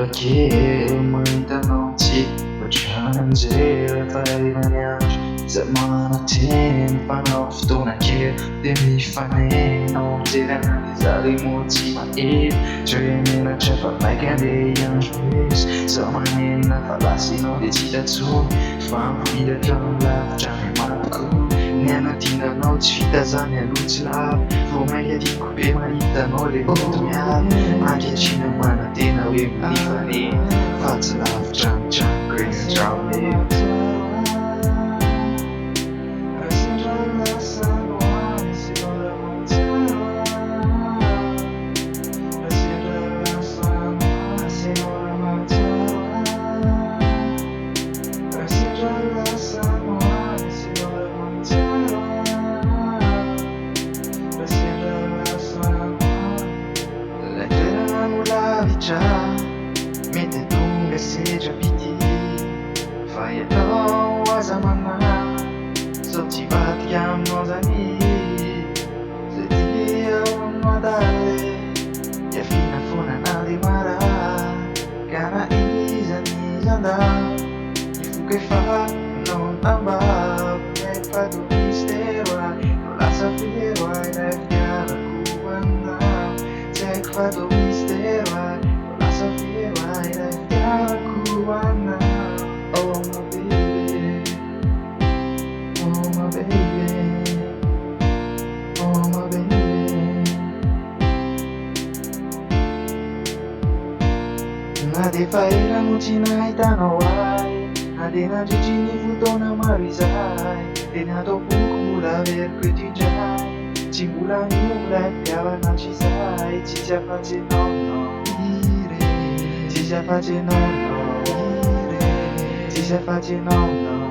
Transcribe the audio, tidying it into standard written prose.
kely mahitanao tsy ohatran'izay fahaizaniandro zay manateny mpanao fotoana kely dia mifanenao mijerana izay moa tsy maheno tremenatra fa maika andeha iandro izy zaho manenina fa lasinao dia tsy tatsony fa mifidatra lavitra ny matoko ny anadinanao tsy vita zany aloha tsy lava vao maika tiako be mahitanao le moto miavy ankehitriny manantena hoe mifanena fa tsy lavitra ny tranoko eny an-trano mety tonga sedra pity fa ianao aza manana zao tsy vadika aminao zany zay dia aminao daly iafina fonana le mara ka na iza ny zandany ifoka efa nao tambavy efa do mistero ay no lasa fero ay ilay fiarako anao tsy haiko fa do mistero ay oh my baby, oh my baby, oh my baby. Na dia fahelano tsy nahitanao ay, na dia nandritry ny fotoana maro izay, dia nataoko mbola veriko eto indray, tsy mbola miola fitiavan'andro izay, tsisy afa-tsy anao tsisy afa-tsy anao tsisy afa-tsy anao